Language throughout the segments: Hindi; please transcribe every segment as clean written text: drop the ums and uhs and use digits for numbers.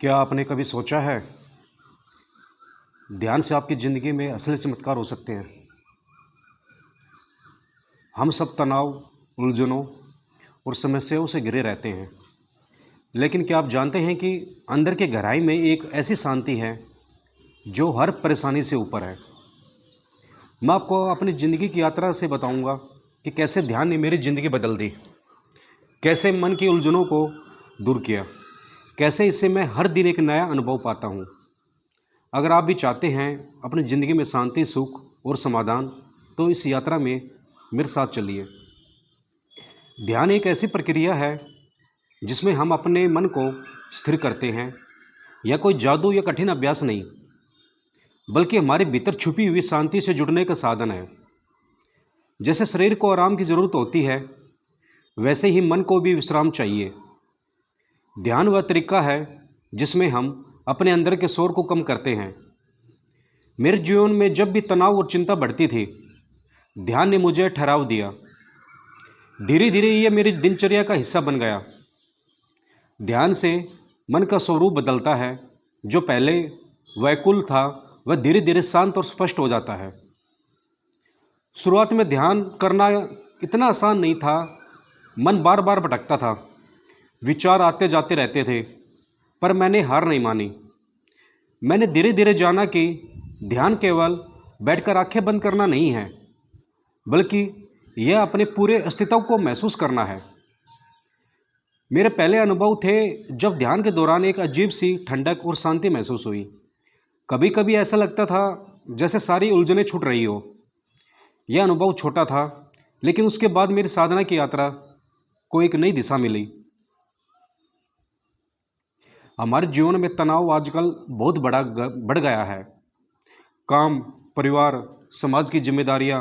क्या आपने कभी सोचा है ध्यान से आपकी ज़िंदगी में असली चमत्कार हो सकते हैं। हम सब तनाव, उलझनों और समस्याओं से घिरे रहते हैं, लेकिन क्या आप जानते हैं कि अंदर के गहराई में एक ऐसी शांति है जो हर परेशानी से ऊपर है। मैं आपको अपनी ज़िंदगी की यात्रा से बताऊंगा कि कैसे ध्यान ने मेरी ज़िंदगी बदल दी, कैसे मन की उलझनों को दूर किया, कैसे इससे मैं हर दिन एक नया अनुभव पाता हूँ। अगर आप भी चाहते हैं अपनी ज़िंदगी में शांति, सुख और समाधान, तो इस यात्रा में मेरे साथ चलिए। ध्यान एक ऐसी प्रक्रिया है जिसमें हम अपने मन को स्थिर करते हैं। यह कोई जादू या कठिन अभ्यास नहीं, बल्कि हमारे भीतर छुपी हुई शांति से जुड़ने का साधन है। जैसे शरीर को आराम की ज़रूरत होती है, वैसे ही मन को भी विश्राम चाहिए। ध्यान वह तरीका है जिसमें हम अपने अंदर के शोर को कम करते हैं। मेरे जीवन में जब भी तनाव और चिंता बढ़ती थी, ध्यान ने मुझे ठहराव दिया। धीरे धीरे यह मेरी दिनचर्या का हिस्सा बन गया। ध्यान से मन का स्वरूप बदलता है। जो पहले व्याकुल था, वह धीरे धीरे शांत और स्पष्ट हो जाता है। शुरुआत में ध्यान करना इतना आसान नहीं था। मन बार बार भटकता था, विचार आते जाते रहते थे, पर मैंने हार नहीं मानी। मैंने धीरे धीरे जाना कि ध्यान केवल बैठकर आंखें बंद करना नहीं है, बल्कि यह अपने पूरे अस्तित्व को महसूस करना है। मेरे पहले अनुभव थे जब ध्यान के दौरान एक अजीब सी ठंडक और शांति महसूस हुई। कभी कभी ऐसा लगता था जैसे सारी उलझनें छूट रही हो। यह अनुभव छोटा था, लेकिन उसके बाद मेरी साधना की यात्रा को एक नई दिशा मिली। हमारे जीवन में तनाव आजकल बहुत बढ़ गया है। काम, परिवार, समाज की जिम्मेदारियां,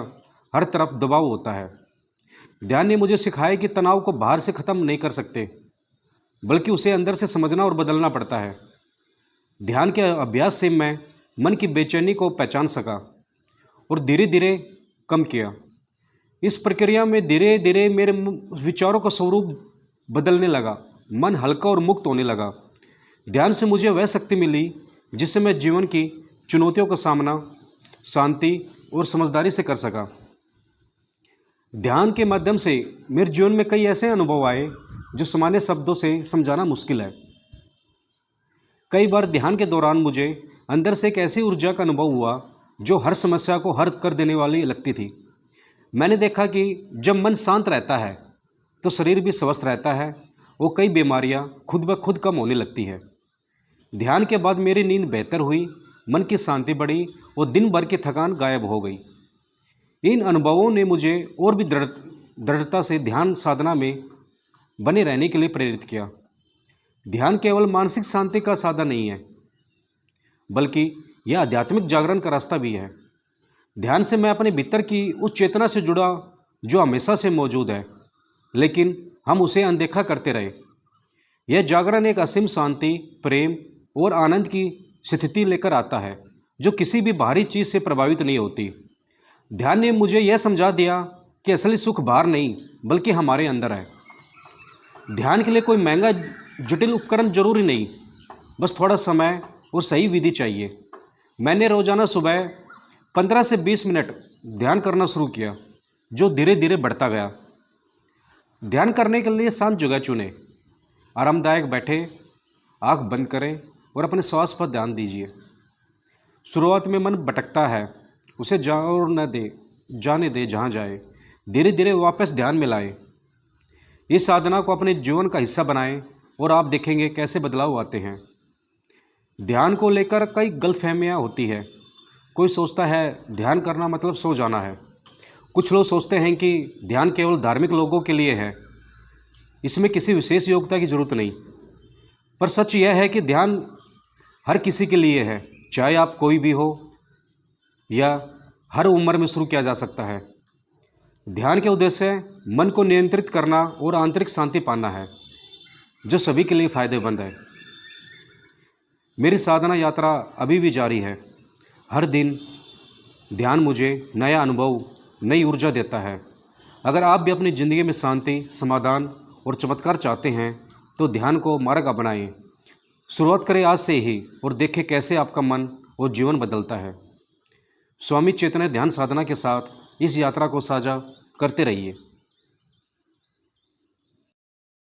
हर तरफ दबाव होता है। ध्यान ने मुझे सिखाया कि तनाव को बाहर से ख़त्म नहीं कर सकते, बल्कि उसे अंदर से समझना और बदलना पड़ता है। ध्यान के अभ्यास से मैं मन की बेचैनी को पहचान सका और धीरे धीरे कम किया। इस प्रक्रिया में धीरे धीरे मेरे विचारों का स्वरूप बदलने लगा। मन हल्का और मुक्त होने लगा। ध्यान से मुझे वह शक्ति मिली जिससे मैं जीवन की चुनौतियों का सामना शांति और समझदारी से कर सका। ध्यान के माध्यम से मेरे जीवन में कई ऐसे अनुभव आए जो सामान्य शब्दों से समझाना मुश्किल है। कई बार ध्यान के दौरान मुझे अंदर से एक ऐसी ऊर्जा का अनुभव हुआ जो हर समस्या को हल कर देने वाली लगती थी। मैंने देखा कि जब मन शांत रहता है तो शरीर भी स्वस्थ रहता है और कई बीमारियां खुद ब खुद कम होने लगती है। ध्यान के बाद मेरी नींद बेहतर हुई, मन की शांति बढ़ी और दिन भर की थकान गायब हो गई। इन अनुभवों ने मुझे और भी दृढ़ता से ध्यान साधना में बने रहने के लिए प्रेरित किया। ध्यान केवल मानसिक शांति का साधन नहीं है, बल्कि यह आध्यात्मिक जागरण का रास्ता भी है। ध्यान से मैं अपने भीतर की उस चेतना से जुड़ा जो हमेशा से मौजूद है, लेकिन हम उसे अनदेखा करते रहे। यह जागरण एक असीम शांति, प्रेम और आनंद की स्थिति लेकर आता है जो किसी भी बाहरी चीज़ से प्रभावित नहीं होती। ध्यान ने मुझे यह समझा दिया कि असली सुख बाहर नहीं, बल्कि हमारे अंदर है। ध्यान के लिए कोई महंगा जटिल उपकरण जरूरी नहीं, बस थोड़ा समय और सही विधि चाहिए। मैंने रोजाना सुबह 15 से 20 मिनट ध्यान करना शुरू किया, जो धीरे धीरे बढ़ता गया। ध्यान करने के लिए शांत जगह चुनें, आरामदायक बैठे, आँख बंद करें और अपने श्वास पर ध्यान दीजिए। शुरुआत में मन भटकता है, उसे जाने दे जहाँ जाए। धीरे धीरे वापस ध्यान में लाएं। इस साधना को अपने जीवन का हिस्सा बनाएं और आप देखेंगे कैसे बदलाव आते हैं। ध्यान को लेकर कई गलतफहमियाँ होती है। कोई सोचता है ध्यान करना मतलब सो जाना है। कुछ लोग सोचते हैं कि ध्यान केवल धार्मिक लोगों के लिए है, इसमें किसी विशेष योग्यता की जरूरत नहीं। पर सच यह है कि ध्यान हर किसी के लिए है, चाहे आप कोई भी हो या हर उम्र में शुरू किया जा सकता है। ध्यान के उद्देश्य मन को नियंत्रित करना और आंतरिक शांति पाना है, जो सभी के लिए फायदेमंद है। मेरी साधना यात्रा अभी भी जारी है। हर दिन ध्यान मुझे नया अनुभव, नई ऊर्जा देता है। अगर आप भी अपनी ज़िंदगी में शांति, समाधान और चमत्कार चाहते हैं तो ध्यान को मार्ग अपनाएं। शुरुआत करें आज से ही और देखें कैसे आपका मन और जीवन बदलता है। स्वामी चैतन्य ध्यान साधना के साथ इस यात्रा को साझा करते रहिए।